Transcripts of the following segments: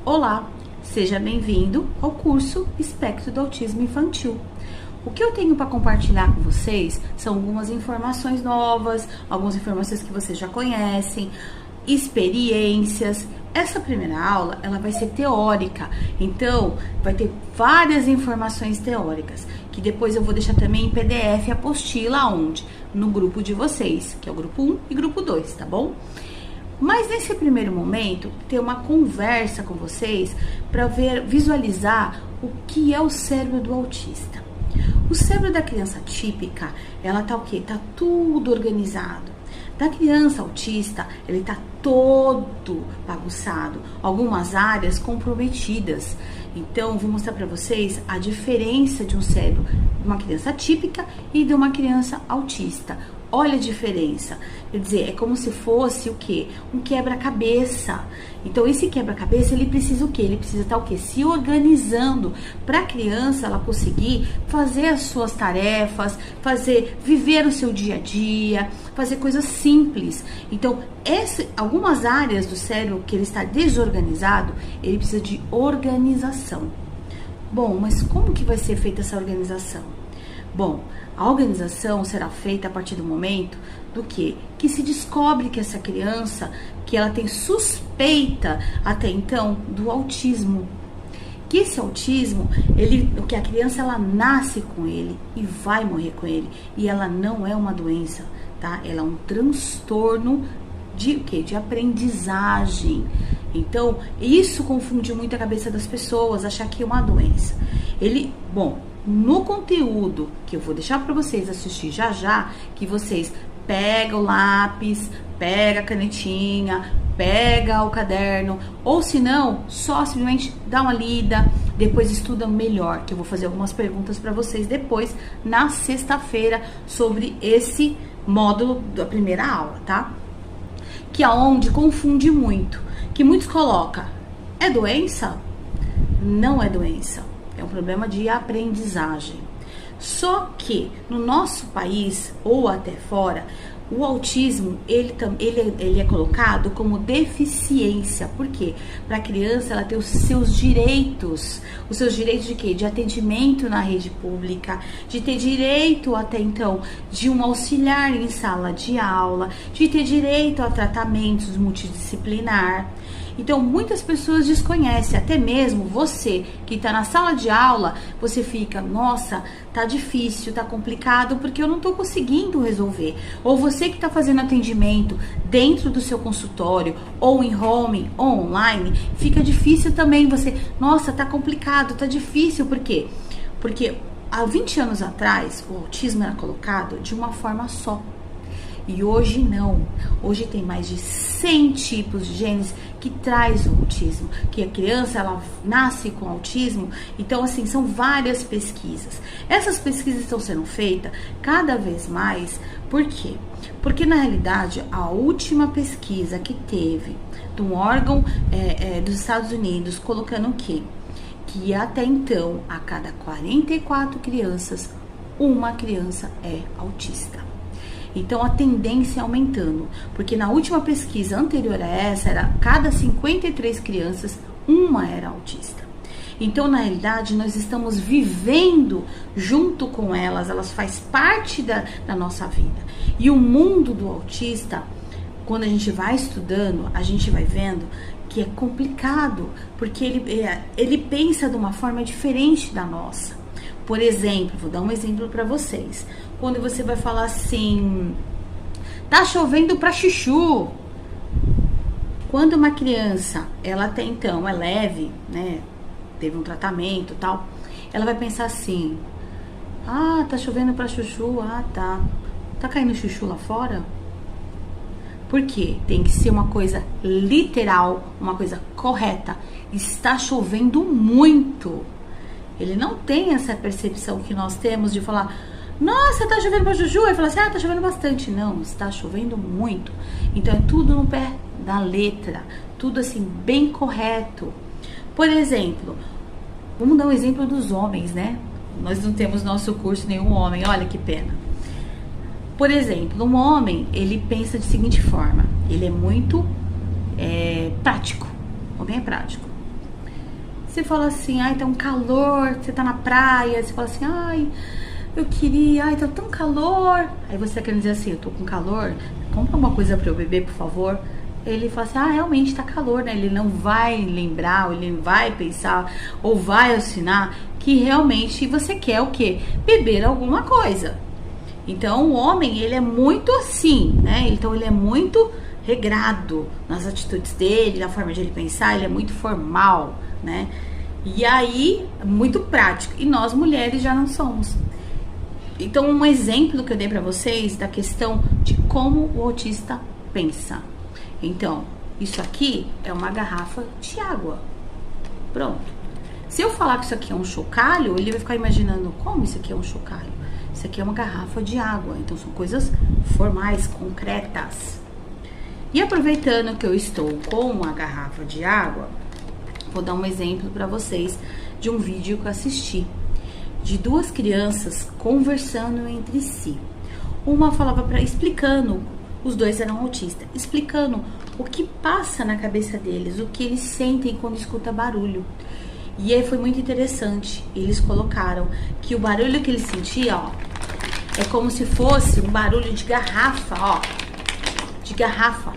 Olá, seja bem-vindo ao curso Espectro do Autismo Infantil. O que eu tenho para compartilhar com vocês são algumas informações novas, algumas informações que vocês já conhecem, experiências. Essa primeira aula, ela vai ser teórica, então vai ter várias informações teóricas, que depois eu vou deixar também em PDF, apostila onde? No grupo de vocês, que é o grupo 1 e grupo 2, tá bom? Mas nesse primeiro momento, ter uma conversa com vocês para visualizar o que é o cérebro do autista. O cérebro da criança típica, ela tá o quê? Tá tudo organizado. Da criança autista, ele tá todo bagunçado, algumas áreas comprometidas. Então, vou mostrar para vocês a diferença de um cérebro de uma criança típica e de uma criança autista. Olha a diferença, quer dizer, é como se fosse o quê? Um quebra-cabeça. Então, esse quebra-cabeça, ele precisa o quê? Ele precisa estar o quê? Se organizando para a criança, ela conseguir fazer as suas tarefas, viver o seu dia a dia, fazer coisas simples. Então, algumas áreas do cérebro que ele está desorganizado, ele precisa de organização. Bom, mas como que vai ser feita essa organização? Bom, a organização será feita a partir do momento do quê? Que se descobre que essa criança, que ela tem suspeita até então do autismo. Que esse autismo, que a criança ela nasce com ele e vai morrer com ele. E ela não é uma doença, tá? Ela é um transtorno de o quê? De aprendizagem. Então, isso confunde muito a cabeça das pessoas, achar que é uma doença. No conteúdo que eu vou deixar para vocês assistir já, que vocês pegam o lápis, pega a canetinha, pega o caderno, ou se não, só simplesmente dá uma lida, depois estuda melhor, que eu vou fazer algumas perguntas para vocês depois, na sexta-feira, sobre esse módulo da primeira aula, tá? Que é onde confunde muito, que muitos colocam, é doença? Não é doença. É um problema de aprendizagem. Só que no nosso país ou até fora, o autismo ele é colocado como deficiência. Por quê? Para a criança ela ter os seus direitos. Os seus direitos de quê? De atendimento na rede pública, de ter direito até então de um auxiliar em sala de aula, de ter direito a tratamentos multidisciplinar. Então, muitas pessoas desconhecem, até mesmo você que está na sala de aula, você fica, nossa, tá difícil, tá complicado, porque eu não tô conseguindo resolver. Ou você que está fazendo atendimento dentro do seu consultório, ou em home, ou online, fica difícil também você, nossa, tá complicado, tá difícil, por quê? Porque há 20 anos atrás, o autismo era colocado de uma forma só. E hoje não, hoje tem mais de 100 tipos de genes que traz o autismo, que a criança ela nasce com autismo, então assim, são várias pesquisas. Essas pesquisas estão sendo feitas cada vez mais, por quê? Porque na realidade a última pesquisa que teve de um órgão dos Estados Unidos colocando o quê? Que até então, a cada 44 crianças, uma criança é autista. Então, a tendência é aumentando, porque na última pesquisa anterior a essa, era cada 53 crianças, uma era autista. Então, na realidade, nós estamos vivendo junto com elas fazem parte da nossa vida. E o mundo do autista, quando a gente vai estudando, a gente vai vendo que é complicado, porque ele pensa de uma forma diferente da nossa. Por exemplo, vou dar um exemplo para vocês. Quando você vai falar assim, tá chovendo pra chuchu. Quando uma criança, ela até então é leve, né, teve um tratamento e tal, ela vai pensar assim, ah, tá chovendo pra chuchu, tá caindo chuchu lá fora? Por quê? Tem que ser uma coisa literal, uma coisa correta. Está chovendo muito. Ele não tem essa percepção que nós temos de falar, nossa, tá chovendo pra chuchu. Aí fala assim, tá chovendo bastante. Não, está chovendo muito. Então é tudo no pé da letra, tudo assim, bem correto. Por exemplo, vamos dar um exemplo dos homens, né? Nós não temos no nosso curso nenhum homem, olha que pena. Por exemplo, um homem, ele pensa de seguinte forma, ele é muito prático, o homem é prático. Você fala assim, ai, tá um calor, você tá na praia, você fala assim, ai, eu queria, ai, tá tão calor. Aí você tá querendo dizer assim, eu tô com calor, compra uma coisa pra eu beber, por favor. Ele fala assim, ah, realmente tá calor, né? Ele não vai lembrar, ou ele vai pensar, ou vai assinar que realmente você quer o quê? Beber alguma coisa. Então, o homem, ele é muito assim, né? Então, ele é muito regrado nas atitudes dele, na forma de ele pensar, ele é muito formal, né? E aí, muito prático. E nós, mulheres, já não somos. Então, um exemplo que eu dei pra vocês da questão de como o autista pensa. Então, isso aqui é uma garrafa de água. Pronto. Se eu falar que isso aqui é um chocalho, ele vai ficar imaginando como isso aqui é um chocalho. Isso aqui é uma garrafa de água. Então, são coisas formais, concretas. E aproveitando que eu estou com uma garrafa de água, vou dar um exemplo para vocês de um vídeo que eu assisti. De duas crianças conversando entre si. Uma falava explicando, os dois eram autistas, explicando o que passa na cabeça deles, o que eles sentem quando escuta barulho. E aí foi muito interessante. Eles colocaram que o barulho que eles sentiam, ó, é como se fosse um barulho de garrafa, ó, de garrafa,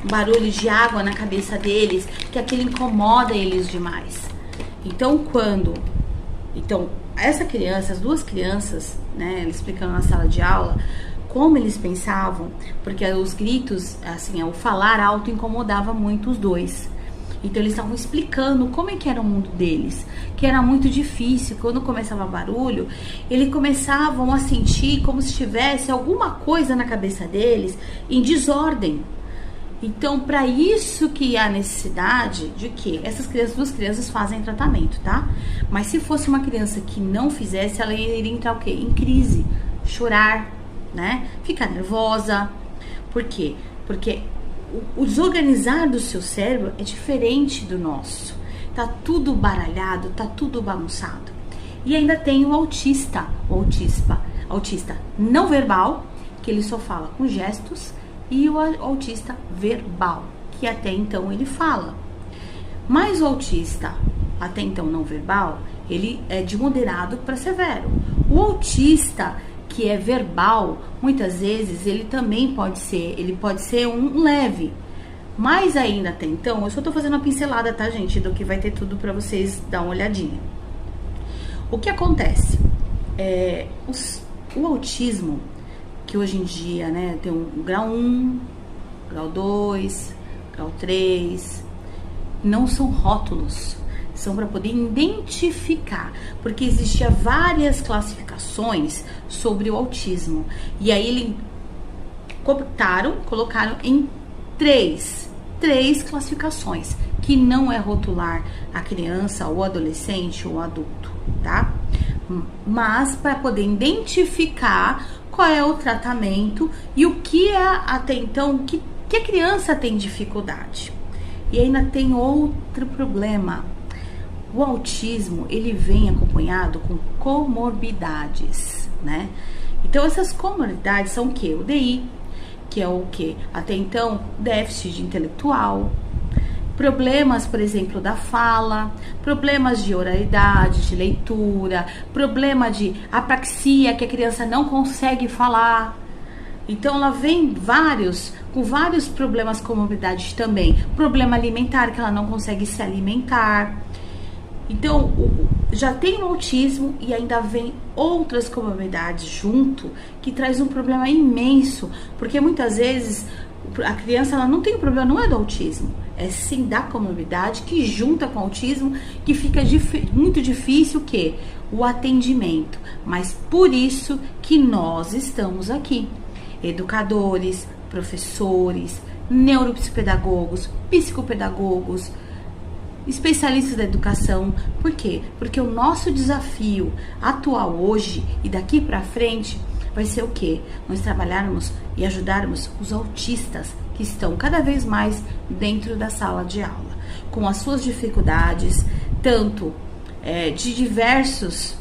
um barulho de água na cabeça deles, que aquilo incomoda eles demais. Então, essa criança, as duas crianças, né, explicando na sala de aula como eles pensavam, porque os gritos, assim, o falar alto incomodava muito os dois. Então eles estavam explicando como é que era o mundo deles, que era muito difícil. Quando começava barulho, eles começavam a sentir como se tivesse alguma coisa na cabeça deles em desordem. Então, para isso que há necessidade de que essas duas crianças fazem tratamento, tá? Mas se fosse uma criança que não fizesse, ela iria entrar o quê? Em crise, chorar, né? Ficar nervosa. Por quê? Porque o desorganizar do seu cérebro é diferente do nosso. Tá tudo baralhado, tá tudo bagunçado. E ainda tem o autista não verbal, que ele só fala com gestos, e o autista verbal, que até então ele fala. Mas o autista, até então não verbal, ele é de moderado para severo. O autista que é verbal, muitas vezes ele também pode ser um leve. Mas ainda até então, eu só tô fazendo uma pincelada, tá, gente, do que vai ter tudo para vocês dar uma olhadinha. O que acontece? O autismo, que hoje em dia, né, tem um grau 1, grau 2, grau 3, não são rótulos, são para poder identificar, porque existia várias classificações sobre o autismo, e aí eles colocaram em três classificações, que não é rotular a criança, ou adolescente, ou adulto, tá? Mas para poder identificar qual é o tratamento e o que é até então que a criança tem dificuldade. E ainda tem outro problema. O autismo, ele vem acompanhado com comorbidades, né? Então essas comorbidades são o quê? O DI, que é o quê? Até então, déficit intelectual, problemas, por exemplo, da fala, problemas de oralidade, de leitura, problema de apraxia, que a criança não consegue falar. Então, ela vem com vários problemas, comorbidades também. Problema alimentar, que ela não consegue se alimentar. Então, já tem o autismo e ainda vem outras comorbidades junto, que traz um problema imenso, porque muitas vezes a criança ela não tem o problema, não é do autismo, é sim da comorbidade que junta com o autismo, que fica muito difícil o atendimento. Mas por isso que nós estamos aqui, educadores, professores, neuropsicopedagogos, psicopedagogos, especialistas da educação. Por quê? Porque o nosso desafio atual hoje e daqui para frente vai ser o quê? Nós trabalharmos e ajudarmos os autistas que estão cada vez mais dentro da sala de aula, com as suas dificuldades, tanto de diversas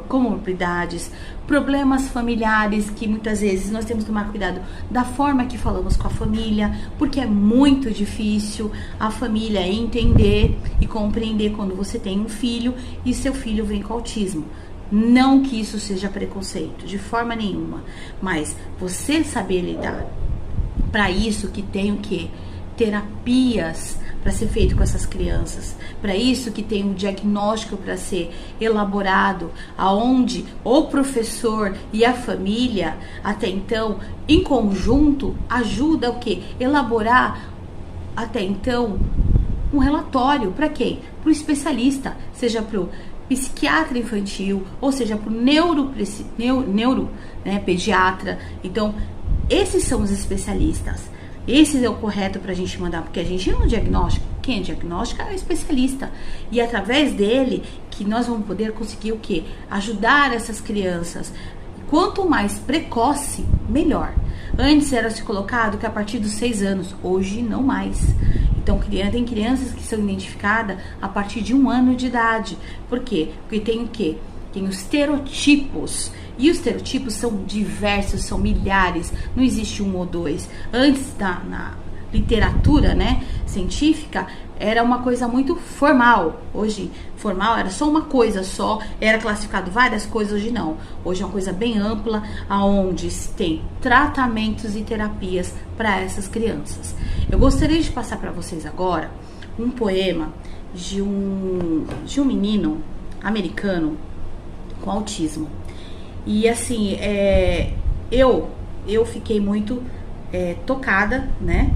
comorbidades, problemas familiares que muitas vezes nós temos que tomar cuidado da forma que falamos com a família, porque é muito difícil a família entender e compreender quando você tem um filho e seu filho vem com autismo. Não que isso seja preconceito, de forma nenhuma, mas você saber lidar. Para isso que tem o quê? Terapias para ser feito com essas crianças. Para isso que tem um diagnóstico para ser elaborado, aonde o professor e a família, até então, em conjunto, ajuda o quê? Elaborar, até então, um relatório. Para quem? Para o especialista, seja para o psiquiatra infantil, ou seja, para o pediatra. Então, esses são os especialistas. Esse é o correto para a gente mandar, porque a gente não diagnostica. Quem diagnostica é o especialista. E é através dele que nós vamos poder conseguir o quê? Ajudar essas crianças. Quanto mais precoce, melhor. Antes era se colocado que a partir dos 6 anos, hoje não mais. Então, tem crianças que são identificadas a partir de 1 ano de idade. Por quê? Porque tem o quê? Tem os estereotipos. E os estereotipos são diversos, são milhares. Não existe um ou dois. Antes, na literatura, né, científica, era uma coisa muito formal. Hoje, formal era só uma coisa só. Era classificado várias coisas, hoje não. Hoje é uma coisa bem ampla, onde se tem tratamentos e terapias para essas crianças. Eu gostaria de passar para vocês agora um poema de um menino americano com autismo. E assim, eu fiquei muito tocada, né?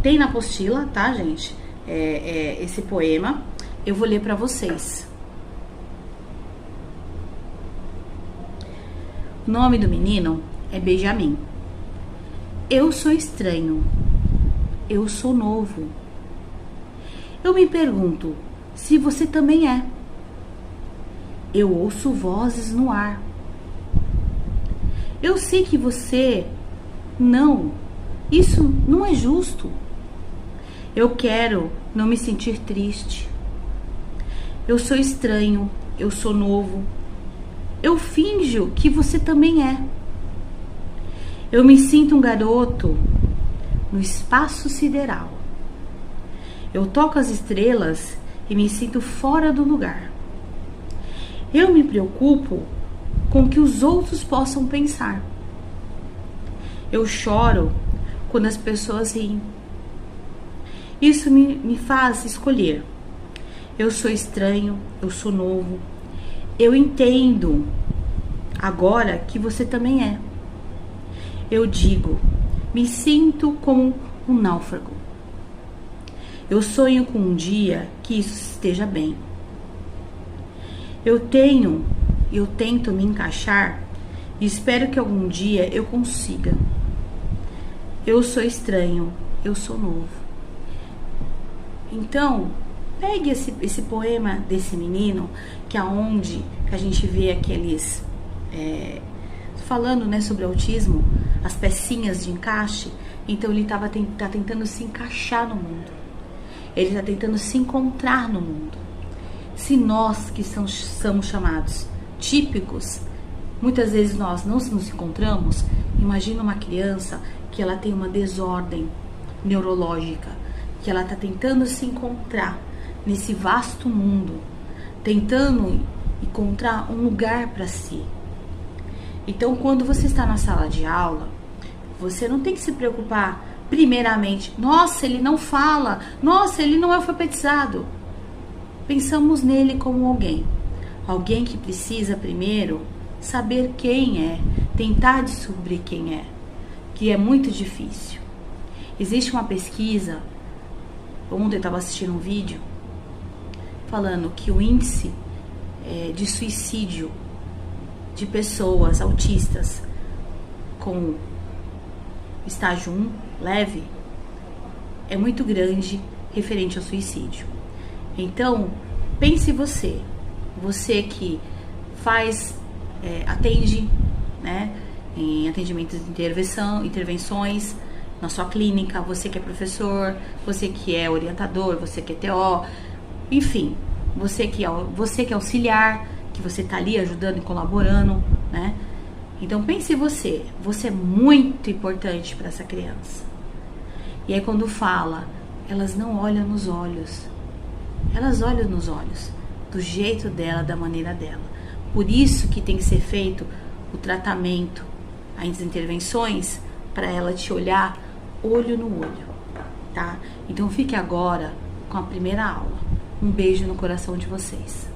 Tem na apostila, tá, gente? Esse poema. Eu vou ler pra vocês. O nome do menino é Benjamin. Eu sou estranho. Eu sou novo. Eu me pergunto se você também é. Eu ouço vozes no ar. Eu sei que você não. Isso não é justo. Eu quero não me sentir triste. Eu sou estranho. Eu sou novo. Eu finjo que você também é. Eu me sinto um garoto no espaço sideral. Eu toco as estrelas e me sinto fora do lugar. Eu me preocupo com o que os outros possam pensar. Eu choro quando as pessoas riem. Isso me faz escolher. Eu sou estranho, eu sou novo. Eu entendo agora que você também é. Eu digo, me sinto como um náufrago. Eu sonho com um dia que isso esteja bem. Eu tento me encaixar e espero que algum dia eu consiga. Eu sou estranho, eu sou novo. Então, pegue esse poema desse menino, que aonde a gente vê aqueles falando, né, sobre autismo, as pecinhas de encaixe. Então ele tá tentando se encaixar no mundo. Ele está tentando se encontrar no mundo. Se nós que somos chamados típicos, muitas vezes nós não nos encontramos, imagina uma criança que ela tem uma desordem neurológica, que ela está tentando se encontrar nesse vasto mundo, tentando encontrar um lugar para si. Então, quando você está na sala de aula, você não tem que se preocupar primeiramente, nossa, ele não fala, nossa, ele não é alfabetizado. Pensamos nele como alguém que precisa primeiro saber quem é, tentar descobrir quem é, que é muito difícil. Existe uma pesquisa, ontem eu estava assistindo um vídeo, falando que o índice de suicídio de pessoas autistas com estágio 1, leve, é muito grande referente ao suicídio. Então, pense você que atende, né, em atendimentos de intervenções na sua clínica, você que é professor, você que é orientador, você que é TO, enfim, você que é auxiliar, que você tá ali ajudando e colaborando, né? Então pense em você é muito importante para essa criança. E aí quando fala, elas não olham nos olhos, elas olham nos olhos, do jeito dela, da maneira dela. Por isso que tem que ser feito o tratamento, as intervenções, para ela te olhar olho no olho, tá? Então fique agora com a primeira aula. Um beijo no coração de vocês.